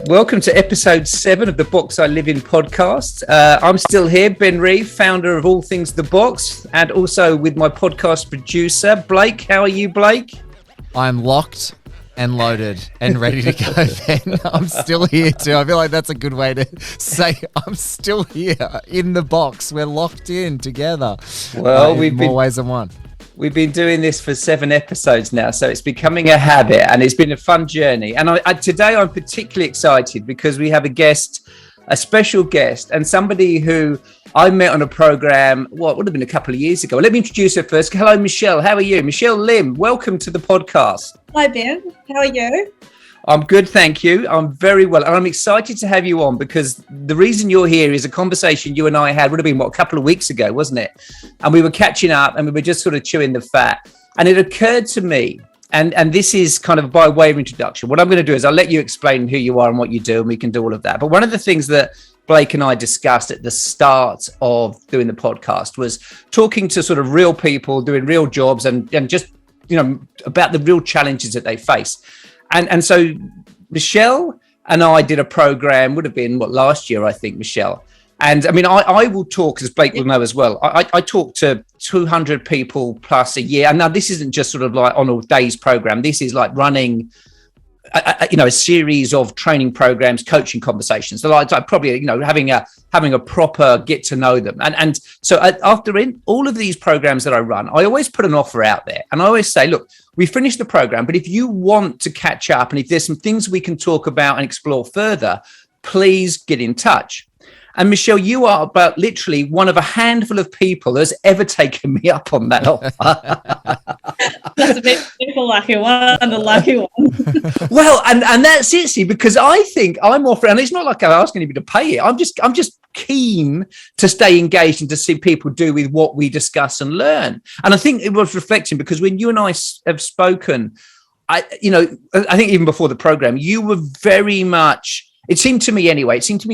Welcome to episode 7 of the Box I Live In podcast. I'm still here, Ben Reeve, founder of All Things The Box, and also with my podcast producer, Blake. How are you, Blake? I'm locked and loaded and ready to go, Ben. I'm still here too. I feel like that's a good way to say I'm still here in the box. We're locked in together. Well, in more ways than one. We've been doing this for 7 episodes now, so it's becoming a habit and it's been a fun journey. And today I'm particularly excited because we have a special guest, and somebody who I met on a program, what would have been a couple of years ago. Let me introduce her first. Hello, Michelle. How are you? Michelle Lim, welcome to the podcast. Hi, Ben. How are you? I'm good, thank you. I'm very well. And I'm excited to have you on because the reason you're here is a conversation you and I had, would have been, a couple of weeks ago, wasn't it? And we were catching up and we were just sort of chewing the fat. And it occurred to me, and this is kind of by way of introduction, what I'm going to do is I'll let you explain who you are and what you do, and we can do all of that. But one of the things that Blake and I discussed at the start of doing the podcast was talking to sort of real people doing real jobs and just, about the real challenges that they face. And so Michelle and I did a program, would have been last year, I think, Michelle. And I mean, I will talk, as Blake will know as well. I talk to 200 people plus a year. And now this isn't just sort of like on a day's program. This is like running, a series of training programs, coaching conversations. So like probably, having a proper get to know them. And so after all of these programs that I run, I always put an offer out there. And I always say, look, we finished the program, but if you want to catch up and if there's some things we can talk about and explore further, please get in touch. And Michelle, you are about literally one of a handful of people that's ever taken me up on that offer. That's a bit of a lucky one, the lucky one. Well, and that's it, see, because I think I'm offering, and it's not like I'm asking you to pay it. I'm just keen to stay engaged and to see people do with what we discuss and learn. And I think it was reflecting because when you and I have spoken, I think even before the program, you were very much, it seemed to me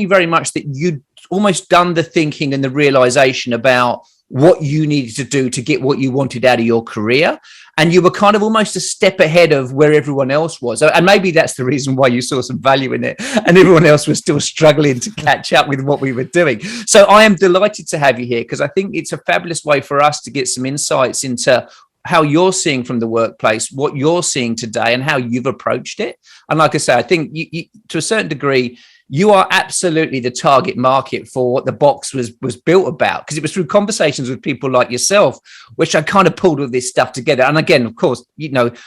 very much that you'd almost done the thinking and the realization about what you needed to do to get what you wanted out of your career. And you were kind of almost a step ahead of where everyone else was. And maybe that's the reason why you saw some value in it. And everyone else was still struggling to catch up with what we were doing. So I am delighted to have you here because I think it's a fabulous way for us to get some insights into how you're seeing from the workplace, what you're seeing today and how you've approached it. And like I say, I think you, to a certain degree, you are absolutely the target market for what the box was built about, because it was through conversations with people like yourself, which I kind of pulled all this stuff together. And again, of course,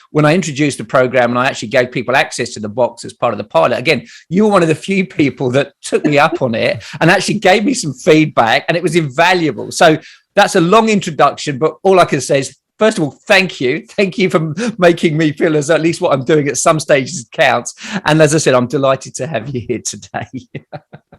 when I introduced the program and I actually gave people access to the box as part of the pilot, again, you were one of the few people that took me up on it and actually gave me some feedback, and it was invaluable. So that's a long introduction, but all I can say is, first of all, thank you. Thank you for making me feel as at least what I'm doing at some stages counts. And as I said, I'm delighted to have you here today.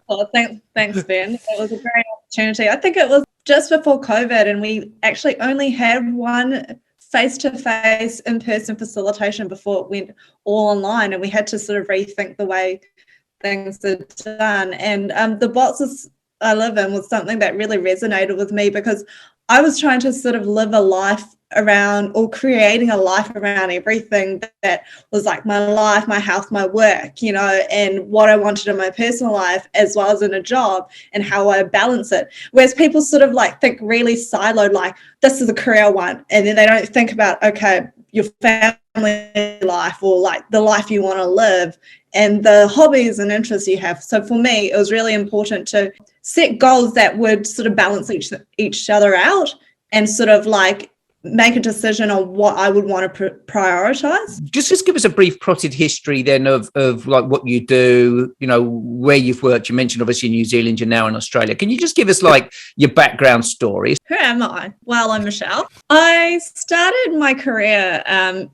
Well, thanks, Ben. It was a great opportunity. I think it was just before COVID, and we actually only had one face-to-face in-person facilitation before it went all online, and we had to sort of rethink the way things are done. And the boxes I live in was something that really resonated with me because I was trying to sort of live a life around, or creating a life around everything that was like my life, my health, my work, and what I wanted in my personal life as well as in a job and how I balance it. Whereas people sort of like think really siloed, like this is a career one, and then they don't think about, okay, your family life or like the life you want to live and the hobbies and interests you have. So for me, it was really important to set goals that would sort of balance each other out and sort of like make a decision on what I would want to prioritize. Just give us a brief potted history then of like what you do, where you've worked. You mentioned obviously New Zealand, you're now in Australia. Can you just give us like your background story? Who am I? Well, I'm Michelle. I started my career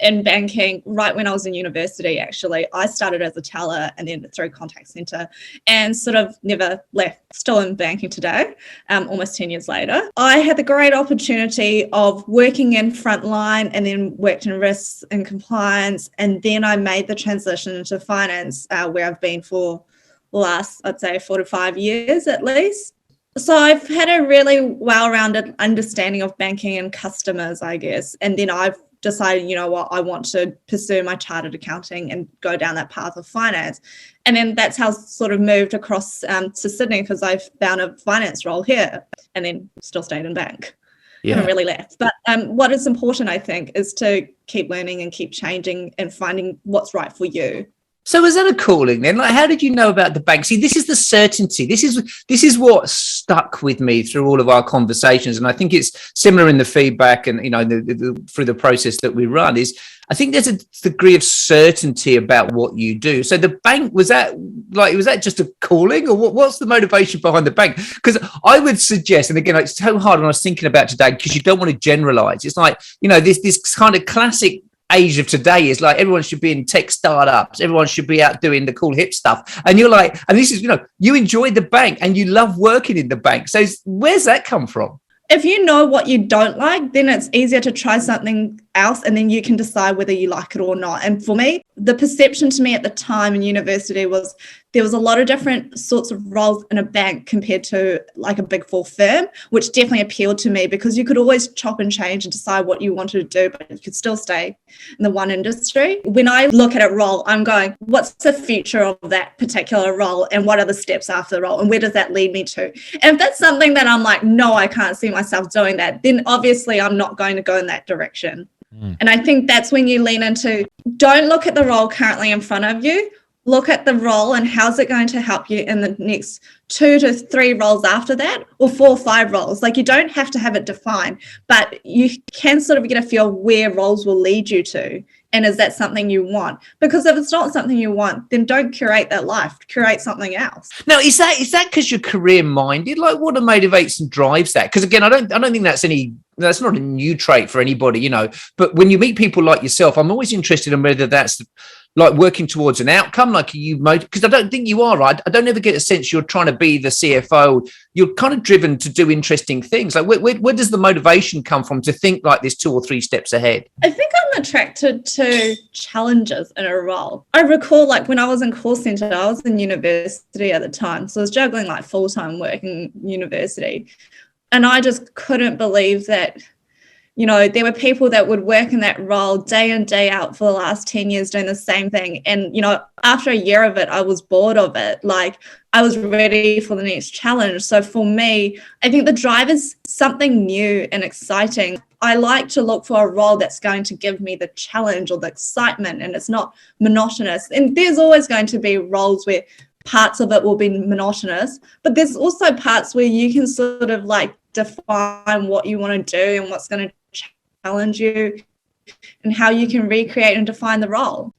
in banking right when I was in university, actually. I started as a teller and then through contact centre and sort of never left. Still in banking today, almost 10 years later. I had the great opportunity of working in frontline and then worked in risks and compliance. And then I made the transition into finance, where I've been for the last, I'd say, 4 to 5 years at least. So I've had a really well-rounded understanding of banking and customers, I guess. And then I've deciding, you know what, I want to pursue my chartered accounting and go down that path of finance. And then that's how sort of moved across to Sydney, because I found a finance role here and then still stayed in bank. Yeah. Haven't really left. But what is important, I think, is to keep learning and keep changing and finding what's right for you. So was that a calling then? Like, how did you know about the bank? See, this is the certainty. This is what stuck with me through all of our conversations, and I think it's similar in the feedback and, you know, through the process that we run. Is I think there's a degree of certainty about what you do. So the bank, was that just a calling, or what's the motivation behind the bank? Because I would suggest, and again, it's so hard when I was thinking about today, because you don't want to generalize. It's like, you know, this kind of classic age of today is like everyone should be in tech startups, everyone should be out doing the cool hip stuff, and you're like, and this is, you know, you enjoy the bank and you love working in the bank. So where's that come from? If you know what you don't like, then it's easier to try something else, and then you can decide whether you like it or not. And for me, the perception to me at the time in university was there was a lot of different sorts of roles in a bank compared to like a big four firm, which definitely appealed to me because you could always chop and change and decide what you wanted to do, but you could still stay in the one industry. When I look at a role, I'm going, what's the future of that particular role, and what are the steps after the role, and where does that lead me to? And if that's something that I'm like, no, I can't see myself doing that, then obviously I'm not going to go in that direction. And I think that's when you lean into, don't look at the role currently in front of you, look at the role and how's it going to help you in the next 2 to 3 roles after that, or 4 or 5 roles. Like, you don't have to have it defined, but you can sort of get a feel where roles will lead you to. And is that something you want? Because if it's not something you want, then don't curate that life, curate something else. Now, is that because you're career minded? Like, what motivates and drives that? Because again, I don't think that's not a new trait for anybody, you know, but when you meet people like yourself, I'm always interested in whether that's like working towards an outcome, like because I don't think you are, right? I don't ever get a sense you're trying to be the CFO. You're kind of driven to do interesting things. Like, where does the motivation come from to think like this 2 or 3 steps ahead? I think I'm attracted to challenges in a role. I recall, like, when I was in call center, I was in university at the time, so I was juggling like full-time work in university, and I just couldn't believe that, you know, there were people that would work in that role day in, day out for the last 10 years doing the same thing. And, you know, after a year of it, I was bored of it. Like, I was ready for the next challenge. So for me, I think the drive is something new and exciting. I like to look for a role that's going to give me the challenge or the excitement, and it's not monotonous. And there's always going to be roles where parts of it will be monotonous, but there's also parts where you can sort of like define what you want to do and what's going to challenge you and how you can recreate and define the role.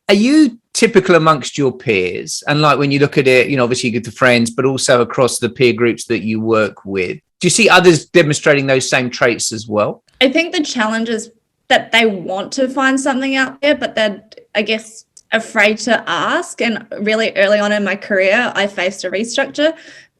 Are you typical amongst your peers? And like, when you look at it, you know, obviously you get the friends, but also across the peer groups that you work with, do you see others demonstrating those same traits as well? I think the challenge is that they want to find something out there, but they're, I guess, afraid to ask. And really early on in my career, I faced a restructure.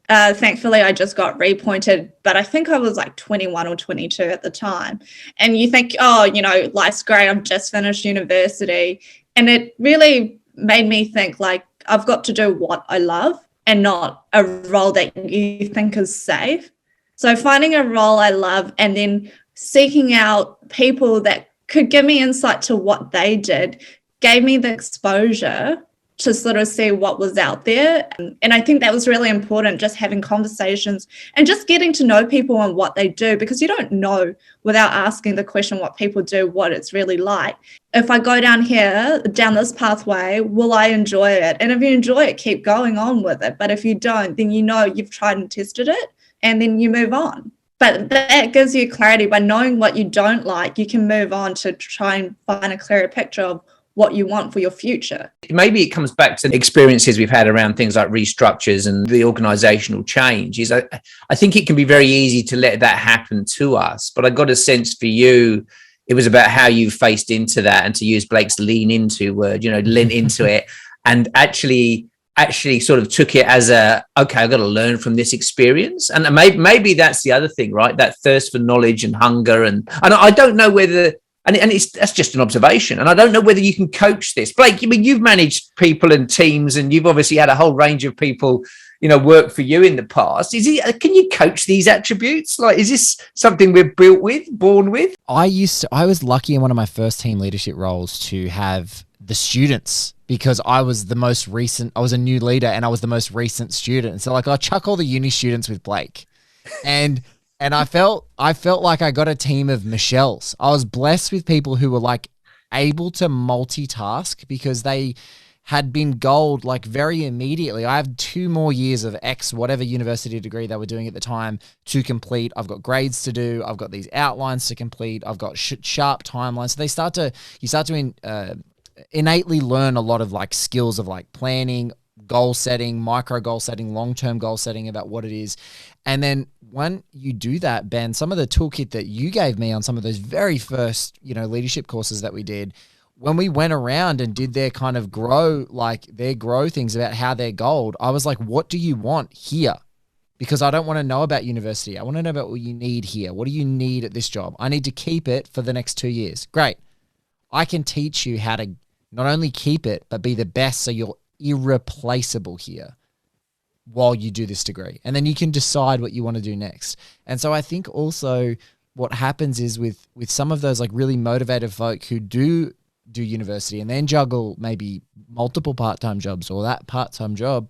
Thankfully, I just got repointed, but I think I was like 21 or 22 at the time. And you think, oh, you know, life's great. I've just finished university. And it really made me think, like, I've got to do what I love and not a role that you think is safe. So finding a role I love and then seeking out people that could give me insight to what they did gave me the exposure to sort of see what was out there. And I think that was really important, just having conversations and just getting to know people and what they do, because you don't know without asking the question what people do, what it's really like. If I go down here, down this pathway, will I enjoy it? And if you enjoy it, keep going on with it. But if you don't, then you know you've tried and tested it, and then you move on. But that gives you clarity. By knowing what you don't like, you can move on to try and find a clearer picture of what you want for your future. Maybe it comes back to experiences we've had around things like restructures and the organizational change. I think it can be very easy to let that happen to us, but I got a sense for you, it was about how you faced into that, and to use Blake's lean into word, you know, lean into it, and actually sort of took it as okay, I've got to learn from this experience. And maybe that's the other thing, right? That thirst for knowledge and hunger. And I don't know whether, that's just an observation. And I don't know whether you can coach this. Blake, I mean, you've managed people and teams, and you've obviously had a whole range of people worked for you in the past. Can you coach these attributes? Like, is this something we're born with? I was lucky in one of my first team leadership roles to have the students, because I was a new leader and I was the most recent student. So like, I chuck all the uni students with Blake, and I felt like I got a team of Michelles. I was blessed with people who were like able to multitask, because they had been gold like very immediately. I have 2 more years of X whatever university degree they were doing at the time to complete. I've got grades to do. I've got these outlines to complete. I've got sharp timelines. So you start to innately learn a lot of like skills of like planning, goal setting, micro goal setting, long-term goal setting about what it is. And then when you do that, Ben, some of the toolkit that you gave me on some of those very first, leadership courses that we did, when we went around and did their kind of grow things about how they're gold, I was like, what do you want here? Because I don't want to know about university. I want to know about what you need here. What do you need at this job? I need to keep it for the next 2 years. Great. I can teach you how to not only keep it, but be the best so you're irreplaceable here while you do this degree. And then you can decide what you want to do next. And so I think also what happens is with some of those like really motivated folk who do university and then juggle maybe multiple part-time jobs or that part-time job,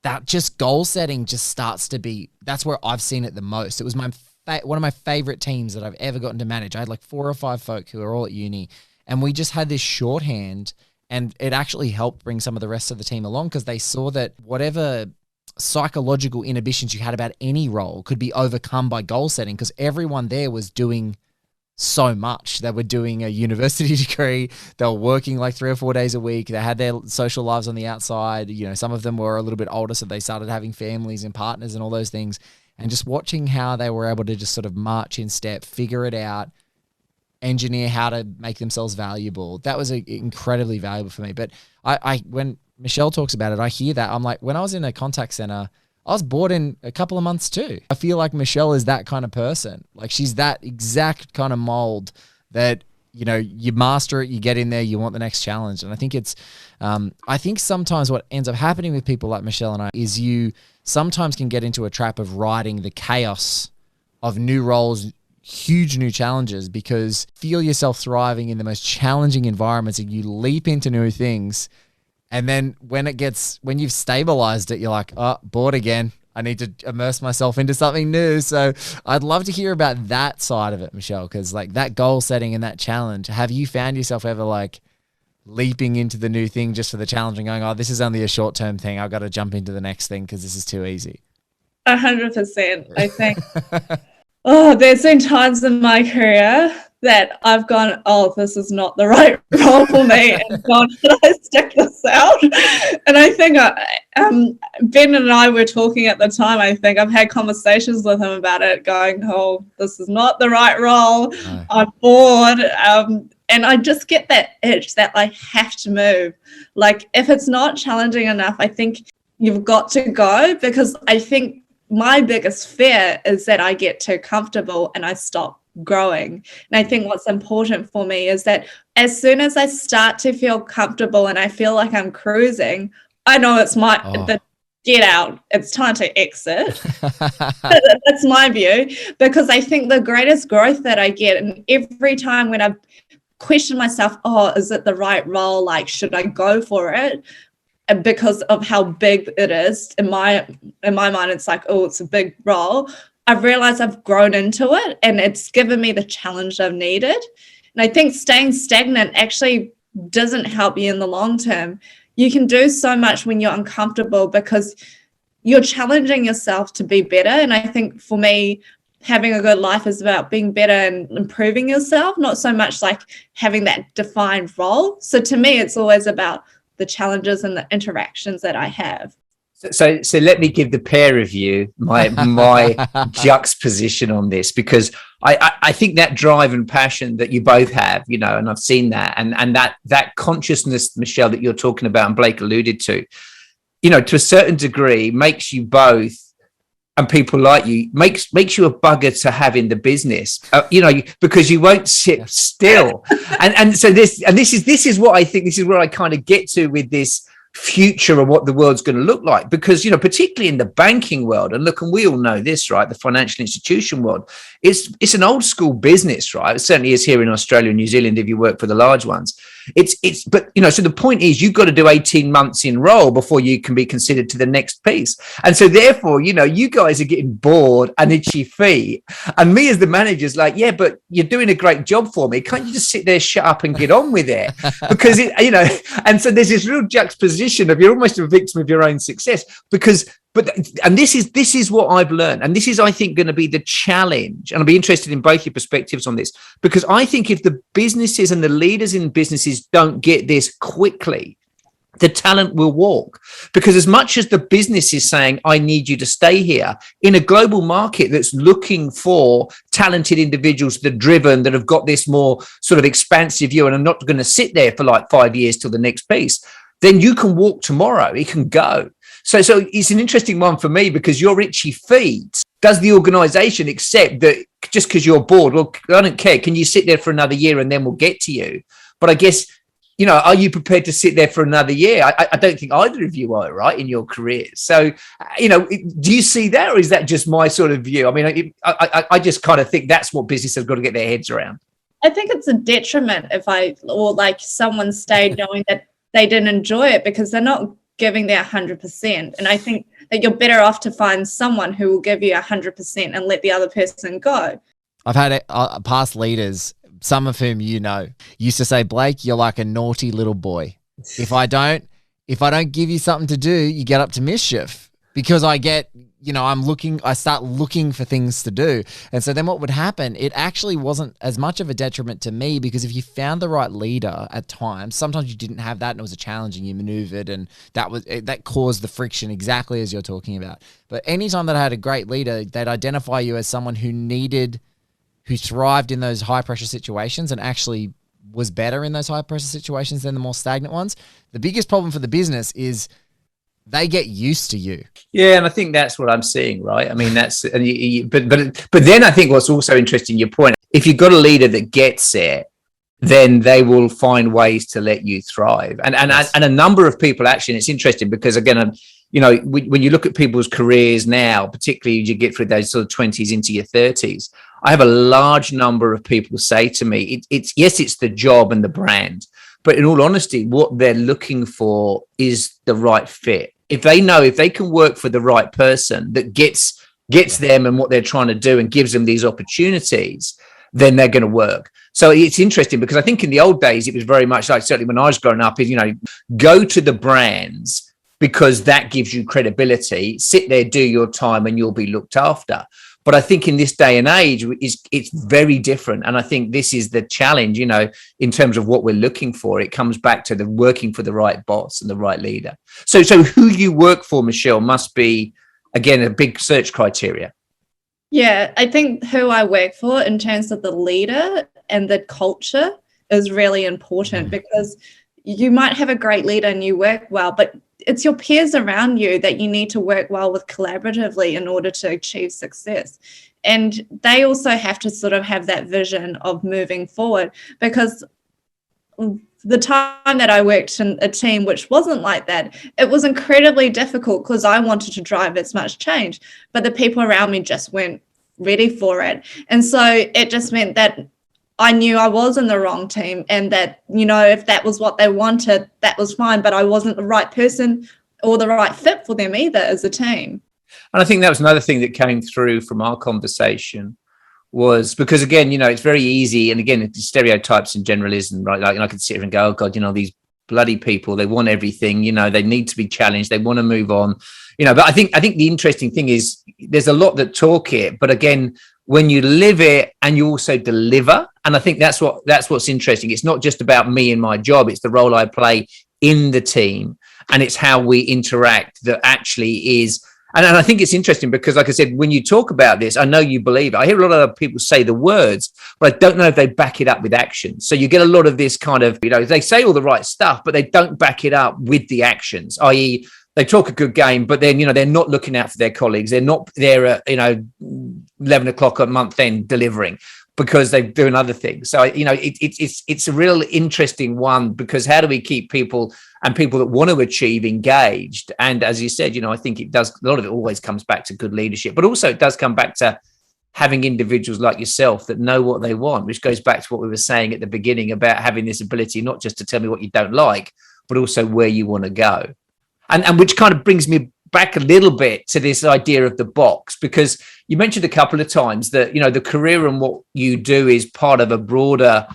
that just goal setting just starts to be, that's where I've seen it the most. It was one of my favorite teams that I've ever gotten to manage. I had like 4 or 5 folk who are all at uni, and we just had this shorthand, and it actually helped bring some of the rest of the team along, because they saw that whatever psychological inhibitions you had about any role could be overcome by goal setting, because everyone there was doing so much. They were doing a university degree. They were working like 3 or 4 days a week. They had their social lives on the outside. Some of them were a little bit older, so they started having families and partners and all those things. And just watching how they were able to just sort of march in step, figure it out, engineer how to make themselves valuable. That was incredibly valuable for me. But I when Michelle talks about it, I hear that. I'm like, when I was in a contact center, I was bored in a couple of months too. I feel like Michelle is that kind of person. Like, she's that exact kind of mold that, you master it, you get in there, you want the next challenge. And I think I think sometimes what ends up happening with people like Michelle and I is you sometimes can get into a trap of riding the chaos of new roles, huge new challenges, because feel yourself thriving in the most challenging environments and you leap into new things. And then when you've stabilized it, you're like, oh, bored again. I need to immerse myself into something new. So I'd love to hear about that side of it, Michelle, because like that goal setting and that challenge, have you found yourself ever like leaping into the new thing just for the challenge and going, oh, this is only a short-term thing. I've got to jump into the next thing because this is too easy? 100%. I think, there's been times in my career that I've gone, oh, this is not the right role for me, and gone, should I stick this out? And I think Ben and I were talking at the time. I think I've had conversations with him about it, going, oh, this is not the right role. No. I'm bored. And I just get that itch that I have to move. Like, if it's not challenging enough, I think you've got to go, because I think my biggest fear is that I get too comfortable and I stop growing. And I think what's important for me is that as soon as I start to feel comfortable and I feel like I'm cruising, I know it's the get out. It's time to exit. That's my view, because I think the greatest growth that I get, and every time when I've questioned myself, oh, is it the right role? Like, should I go for it? And because of how big it is, in my mind, it's like, oh, it's a big role. I've realized I've grown into it, and it's given me the challenge I've needed. And I think staying stagnant actually doesn't help you in the long term. You can do so much when you're uncomfortable because you're challenging yourself to be better. And I think for me, having a good life is about being better and improving yourself, not so much like having that defined role. So to me, it's always about the challenges and the interactions that I have. So let me give the pair of you my juxtaposition on this, because I think that drive and passion that you both have, and I've seen that, and that consciousness, Michelle, that you're talking about and Blake alluded to, to a certain degree makes you both, and people like you, makes you a bugger to have in the business, because you won't sit still. And so this is what I think, this is where I kind of get to with this future of what the world's going to look like, because, you know, particularly in the banking world, and look, and we all know this, right, the financial institution world, it's an old school business, right? It certainly is here in Australia and New Zealand if you work for the large ones. But you know, so the point is, you've got to do 18 months in role before you can be considered to the next piece. And so therefore, you know, you guys are getting bored and itchy feet, and me as the manager's like, yeah, but you're doing a great job for me, can't you just sit there, shut up and get on with it? Because it, you know, and so there's this real juxtaposition of, you're almost a victim of your own success, and this is what I've learned, and this is, I think, going to be the challenge, and I'll be interested in both your perspectives on this, because I think if the businesses and the leaders in businesses don't get this quickly, the talent will walk. Because as much as the business is saying, I need you to stay here, in a global market that's looking for talented individuals that are driven, that have got this more sort of expansive view and are not going to sit there for like 5 years till the next piece, then you can walk tomorrow, it can go. So it's an interesting one for me, because your itchy feet, does the organization accept that just because you're bored, well, I don't care, can you sit there for another year and then we'll get to you? But I guess, you know, are you prepared to sit there for another year? I don't think either of you are, right, in your careers. So, you know, do you see that, or is that just my sort of view? I mean, I just kind of think that's what business have got to get their heads around. I think it's a detriment if someone stayed knowing that they didn't enjoy it, because they're not giving their 100%. And I think that you're better off to find someone who will give you 100% and let the other person go. I've had past leaders, some of whom you know, used to say, Blake, you're like a naughty little boy. If I don't give you something to do, you get up to mischief. Because I get, you know, I start looking for things to do. And so then what would happen, it actually wasn't as much of a detriment to me, because if you found the right leader at times, sometimes you didn't have that and it was a challenge and you maneuvered, and that caused the friction exactly as you're talking about. But anytime that I had a great leader, they'd identify you as someone who thrived in those high pressure situations and actually was better in those high pressure situations than the more stagnant ones. The biggest problem for the business is they get used to you. Yeah, and I think that's what I'm seeing, right? I mean, that's but then I think what's also interesting, your point, if you've got a leader that gets it, then they will find ways to let you thrive. And Yes. and a number of people, actually, and it's interesting because, again, you know, when you look at people's careers now, particularly as you get through those sort of 20s into your 30s, I have a large number of people say to me, it's the job and the brand, but in all honesty, what they're looking for is the right fit. If they can work for the right person that gets them and what they're trying to do and gives them these opportunities, then they're going to work. So it's interesting, because I think in the old days, it was very much like, certainly when I was growing up, is, you know, go to the brands because that gives you credibility, sit there, do your time, and you'll be looked after. But I think in this day and age, it's very different. And I think this is the challenge, you know, in terms of what we're looking for. It comes back to the working for the right boss and the right leader. So who you work for, Michelle, must be, again, a big search criteria. Yeah, I think who I work for in terms of the leader and the culture is really important, because you might have a great leader and you work well, but it's your peers around you that you need to work well with collaboratively in order to achieve success. And they also have to sort of have that vision of moving forward, because the time that I worked in a team which wasn't like that, it was incredibly difficult because I wanted to drive as much change, but the people around me just weren't ready for it. And so it just meant that I knew I was in the wrong team, and that, you know, if that was what they wanted, that was fine, but I wasn't the right person or the right fit for them either as a team. And I think that was another thing that came through from our conversation, was because, again, you know, it's very easy. And again, it's stereotypes and generalism, right? Like, and I could sit here and go, oh God, you know, these bloody people, they want everything, you know, they need to be challenged. They want to move on, you know, but I think the interesting thing is there's a lot that talk it, but again, when you live it and you also deliver. And I think that's what's interesting. It's not just about me and my job. It's the role I play in the team, and it's how we interact that actually is. And I think it's interesting because, like I said, when you talk about this, I know you believe it. I hear a lot of other people say the words, but I don't know if they back it up with action. So you get a lot of this kind of, you know, they say all the right stuff, but they don't back it up with the actions, i.e., they talk a good game, but then, you know, they're not looking out for their colleagues. They're not there at, you know, 11 o'clock at month end delivering. because they're doing other things. So, it's a real interesting one, because how do we keep people and people that want to achieve engaged? And as you said, I think a lot of it always comes back to good leadership, but also it does come back to having individuals like yourself that know what they want, which goes back to what we were saying at the beginning about having this ability, not just to tell me what you don't like, but also where you want to go. And which kind of brings me back a little bit to this idea of the box, because you mentioned a couple of times that, the career and what you do is part of a broader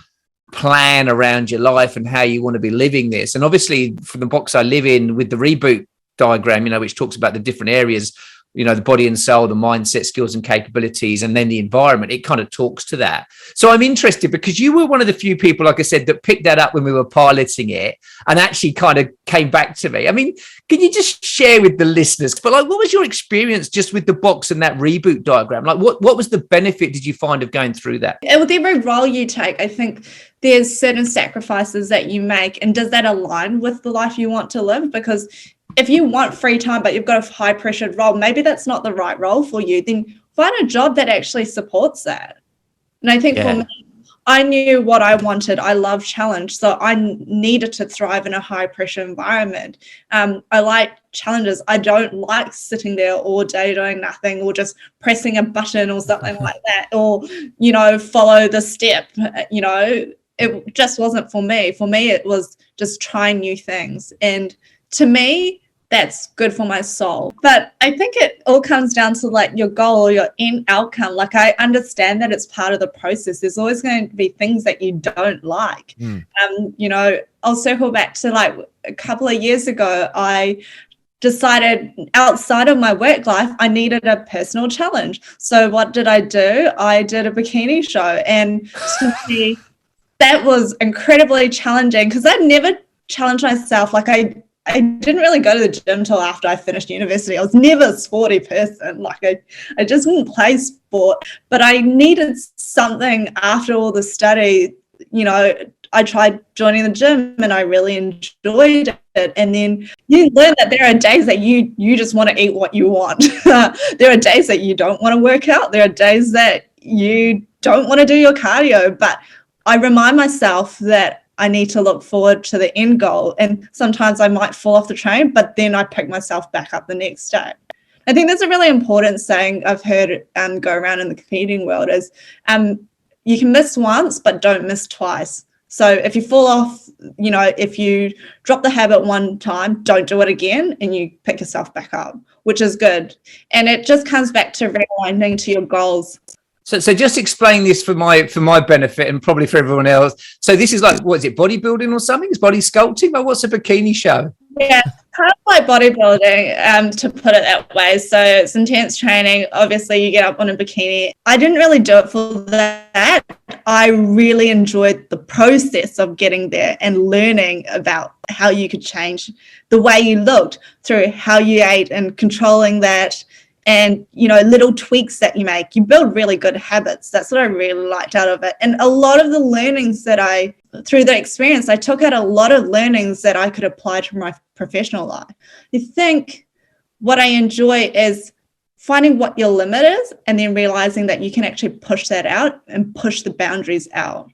plan around your life and how you want to be living this. And obviously from the box I live in with the reboot diagram, which talks about the different areas, the body and soul, the mindset, skills and capabilities, and then the environment, it kind of talks to that. So I'm interested, because you were one of the few people, like I said, that picked that up when we were piloting it and actually kind of came back to me. I mean, can you just share with the listeners, but what was your experience just with the box and that reboot diagram? What was the benefit did you find of going through that? And with every role you take, I think there's certain sacrifices that you make, and does that align with the life you want to live? Because if you want free time, but you've got a high pressured role, maybe that's not the right role for you, then find a job that actually supports that. And I think for me, I knew what I wanted. I love challenge. So I needed to thrive in a high pressure environment. I like challenges. I don't like sitting there all day doing nothing, or just pressing a button or something like that, or, follow the step. It just wasn't for me. For me, it was just trying new things. And to me, that's good for my soul. But I think it all comes down to your goal or your end outcome. I understand that it's part of the process. There's always going to be things that you don't like. I'll circle back to a couple of years ago, I decided outside of my work life, I needed a personal challenge. So what did? I did a bikini show. And to me, that was incredibly challenging, because I'd never challenged myself. I didn't really go to the gym till after I finished university. I was never a sporty person. I just didn't play sport, but I needed something after all the study. I tried joining the gym and I really enjoyed it. And then you learn that there are days that you just want to eat what you want. There are days that you don't want to work out. There are days that you don't want to do your cardio, but I remind myself that I need to look forward to the end goal. And sometimes I might fall off the train, but then I pick myself back up the next day. I think that's a really important saying I've heard go around in the competing world is you can miss once, but don't miss twice. So if you fall off, if you drop the habit one time, don't do it again, and you pick yourself back up, which is good. And it just comes back to rewinding to your goals. So just explain this for my benefit and probably for everyone else. So this is what is it, bodybuilding or something? It's body sculpting? Or what's a bikini show? Yeah, kind of like bodybuilding, to put it that way. So it's intense training. Obviously, you get up on a bikini. I didn't really do it for that. I really enjoyed the process of getting there and learning about how you could change the way you looked through how you ate and controlling that. And, little tweaks that you make, you build really good habits. That's what I really liked out of it. And a lot of the learnings through the experience, I took out a lot of learnings that I could apply to my professional life. I think what I enjoy is finding what your limit is and then realizing that you can actually push that out and push the boundaries out.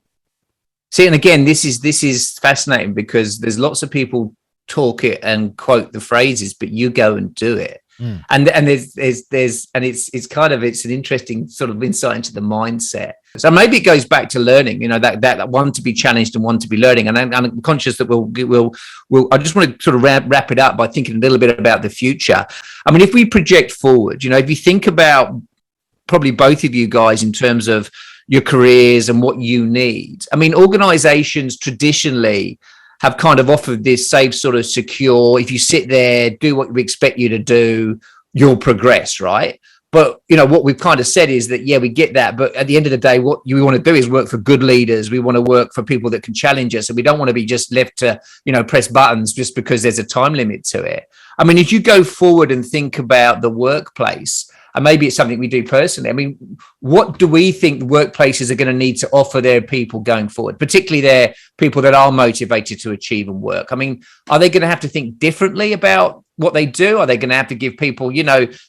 See, and again, this is fascinating, because there's lots of people talk it and quote the phrases, but you go and do it. And there's and it's an interesting sort of insight into the mindset. So maybe it goes back to learning, that one to be challenged and one to be learning. And I'm conscious that we'll I just want to sort of wrap it up by thinking a little bit about the future. I mean, if we project forward, if you think about probably both of you guys in terms of your careers and what you need. I mean, organizations traditionally have kind of offered this safe, sort of secure, if you sit there, do what we expect you to do, you'll progress, right? But, what we've kind of said is that, we get that. But at the end of the day, what we want to do is work for good leaders. We want to work for people that can challenge us. And we don't want to be just left to, press buttons just because there's a time limit to it. I mean, if you go forward and think about the workplace, and maybe it's something we do personally. I mean, what do we think the workplaces are going to need to offer their people going forward, particularly their people that are motivated to achieve and work? I mean, are they going to have to think differently about what they do? Are they going to have to give people,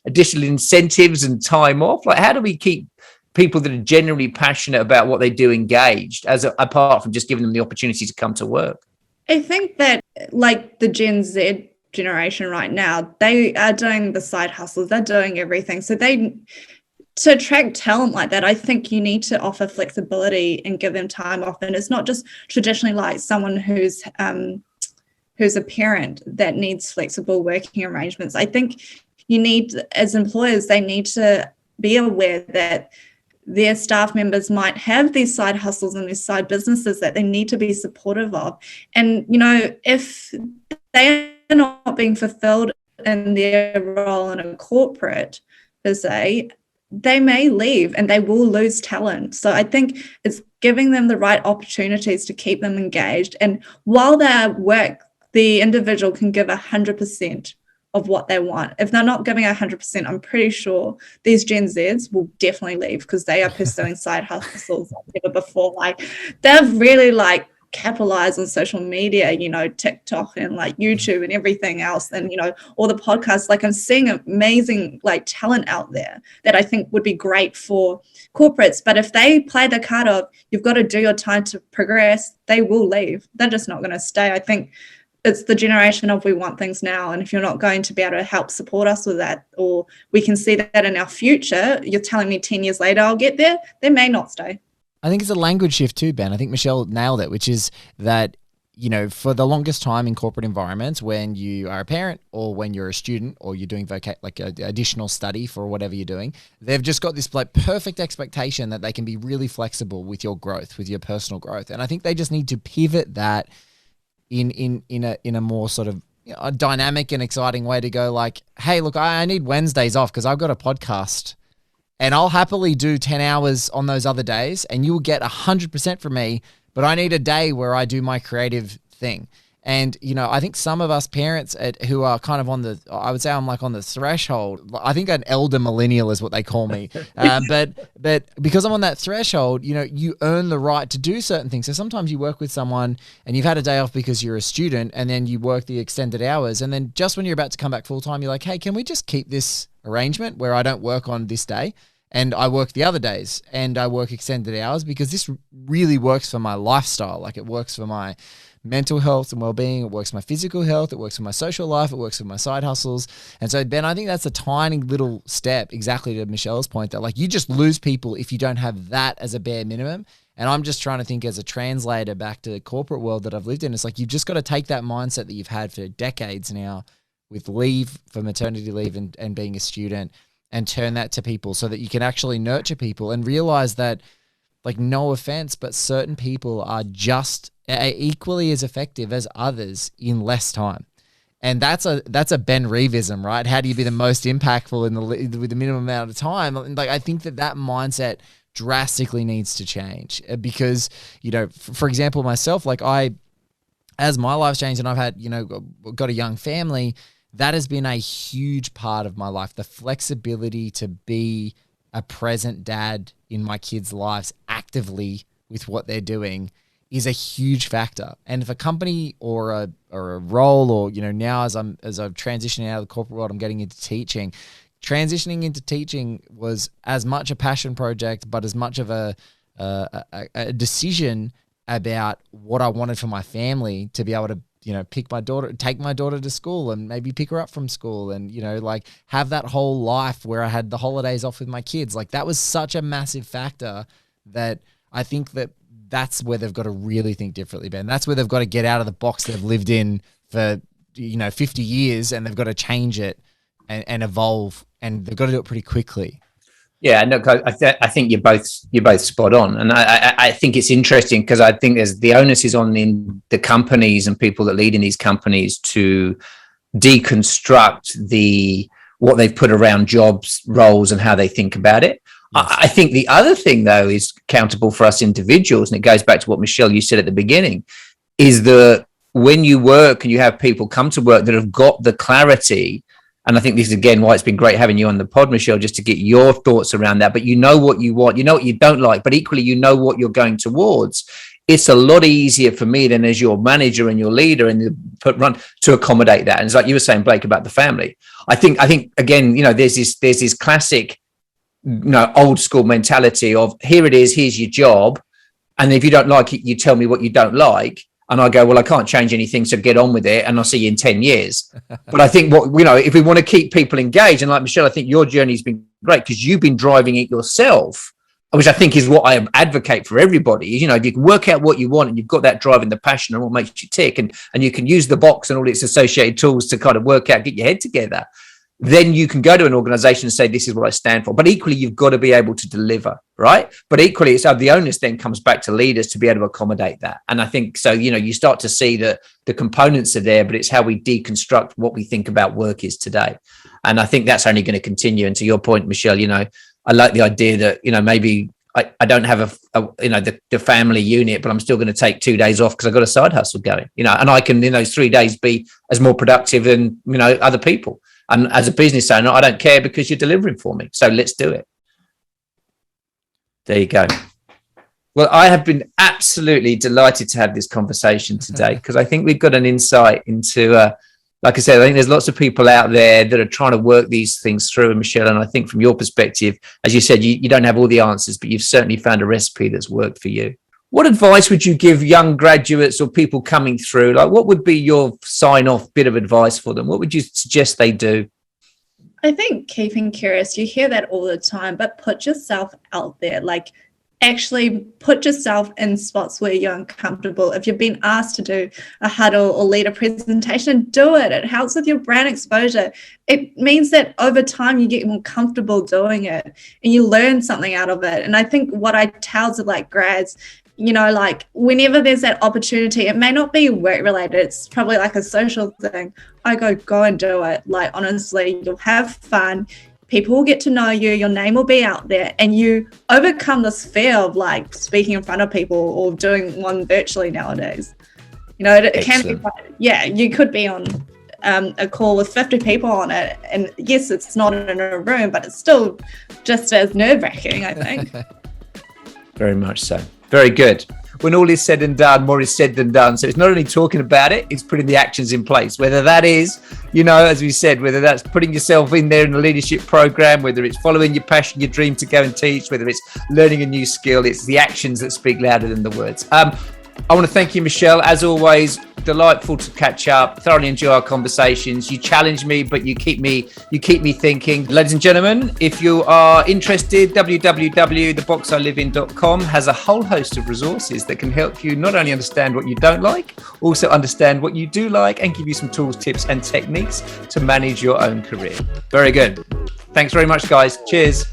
additional incentives and time off? How do we keep people that are genuinely passionate about what they do engaged, apart from just giving them the opportunity to come to work? I think that like the Gen Z generation right now, they are doing the side hustles, they're doing everything. So to attract talent like that, I think you need to offer flexibility and give them time off. And it's not just traditionally like someone who's a parent that needs flexible working arrangements. I think you need, as employers, they need to be aware that their staff members might have these side hustles and these side businesses that they need to be supportive of. And, you know, if they are not being fulfilled in their role in a corporate, per se, they may leave and they will lose talent. So I think it's giving them the right opportunities to keep them engaged. And while they're at work, the individual can give 100% of what they want. If they're not giving 100%, I'm pretty sure these Gen Zs will definitely leave because they are pursuing side hustles like never before. Like they've really like capitalized on social media, you know, TikTok and like YouTube and everything else, and you know, all the podcasts. Like I'm seeing amazing like talent out there that I think would be great for corporates. But if they play the card of you've got to do your time to progress, they will leave. They're just not going to stay. I think it's the generation of we want things now, and if you're not going to be able to help support us with that, or we can see that in our future, you're telling me 10 years later I'll get there, they may not stay. I think it's a language shift too, Ben. I think Michelle nailed it, which is that, you know, for the longest time in corporate environments, when you are a parent or when you're a student or you're doing additional study for whatever you're doing, they've just got this like perfect expectation that they can be really flexible with your growth, with your personal growth. And I think they just need to pivot that in a more sort of, you know, a dynamic and exciting way to go like, hey, look, I need Wednesdays off because I've got a podcast. And I'll happily do 10 hours on those other days and you will get 100% from me, but I need a day where I do my creative thing. And, you know, I think some of us parents who are kind of on the, I would say I'm like on the threshold. I think an elder millennial is what they call me. But because I'm on that threshold, you know, you earn the right to do certain things. So sometimes you work with someone and you've had a day off because you're a student and then you work the extended hours. And then just when you're about to come back full time, you're like, hey, can we just keep this arrangement where I don't work on this day and I work the other days and I work extended hours because this really works for my lifestyle. Like it works for my mental health and well-being, it works for my physical health, it works for my social life, it works for my side hustles. And so, Ben, I think that's a tiny little step, exactly to Michelle's point, that like you just lose people if you don't have that as a bare minimum. And I'm just trying to think as a translator back to the corporate world that I've lived in, it's like you've just got to take that mindset that you've had for decades now with leave for maternity leave and being a student and turn that to people so that you can actually nurture people and realize that, like, no offense, but certain people are just equally as effective as others in less time. And that's a Ben Reeveism, right? How do you be the most impactful with the minimum amount of time? Like, I think that mindset drastically needs to change because, you know, for example, myself, like as my life's changed and I've had, you know, got a young family, that has been a huge part of my life. The flexibility to be a present dad in my kids' lives actively with what they're doing is a huge factor. And if a company or a role, or, you know, now as I'm transitioning out of the corporate world, I'm getting into teaching. Transitioning into teaching was as much a passion project, but as much of a decision about what I wanted for my family to be able to, you know, take my daughter to school and maybe pick her up from school and, you know, like have that whole life where I had the holidays off with my kids. Like that was such a massive factor that I think that's where they've got to really think differently, Ben. That's where they've got to get out of the box they've lived in for, you know, 50 years and they've got to change it and evolve, and they've got to do it pretty quickly. Yeah, no, I think you're both spot on, and I think it's interesting because I think there's the onus is on the companies and people that lead in these companies to deconstruct what they've put around jobs, roles, and how they think about it. Yes. I think the other thing though is accountable for us individuals, and it goes back to what Michelle you said at the beginning, is that when you work and you have people come to work that have got the clarity. And I think this is, again, why it's been great having you on the pod, Michelle, just to get your thoughts around that. But you know what you want, you know what you don't like, but equally, you know what you're going towards. It's a lot easier for me than as your manager and your leader and run to accommodate that. And it's like you were saying, Blake, about the family. I think again, you know, there's this classic old school mentality of here it is, here's your job. And if you don't like it, you tell me what you don't like. And I go, well, I can't change anything, so get on with it. And I'll see you in 10 years. But I think if we want to keep people engaged, and like Michelle, I think your journey's been great because you've been driving it yourself, which I think is what I advocate for everybody. If you can work out what you want and you've got that drive and the passion and what makes you tick, and you can use the box and all its associated tools to kind of work out, get your head together, then you can go to an organization and say, this is what I stand for. But equally, you've got to be able to deliver, right? But equally, it's the onus then comes back to leaders to be able to accommodate that. And I think so, you start to see that the components are there, but it's how we deconstruct what we think about work is today. And I think that's only going to continue. And to your point, Michelle, I like the idea that, maybe I don't have the family unit, but I'm still going to take 2 days off because I've got a side hustle going, and I can in those 3 days be as more productive than, other people. And as a business owner, I don't care because you're delivering for me. So let's do it. There you go. Well, I have been absolutely delighted to have this conversation today because I think we've got an insight into, like I said, I think there's lots of people out there that are trying to work these things through. And Michelle, and I think from your perspective, as you said, you don't have all the answers, but you've certainly found a recipe that's worked for you. What advice would you give young graduates or people coming through? Like, what would be your sign-off bit of advice for them? What would you suggest they do? I think keeping curious, you hear that all the time, but put yourself out there. Like, actually put yourself in spots where you're uncomfortable. If you've been asked to do a huddle or lead a presentation, do it. It helps with your brand exposure. It means that over time you get more comfortable doing it and you learn something out of it. And I think what I tell to grads, whenever there's that opportunity, it may not be work related, it's probably like a social thing. I go and do it. Honestly, you'll have fun. People will get to know you. Your name will be out there, and you overcome this fear of speaking in front of people or doing one virtually nowadays. It can be quite, you could be on a call with 50 people on it, and yes, it's not in a room, but it's still just as nerve-wracking, I think. Very much so. Very good. When all is said and done, more is said than done. So it's not only talking about it, it's putting the actions in place. Whether that is, as we said, whether that's putting yourself in there in a leadership program, whether it's following your passion, your dream to go and teach, whether it's learning a new skill, it's the actions that speak louder than the words. I want to thank you, Michelle. As always, delightful to catch up. Thoroughly enjoy our conversations. You challenge me, but you keep me thinking. Ladies and gentlemen, if you are interested, www.theboxilivin.com has a whole host of resources that can help you not only understand what you don't like, also understand what you do like, and give you some tools, tips, and techniques to manage your own career. Very good. Thanks very much, guys. Cheers.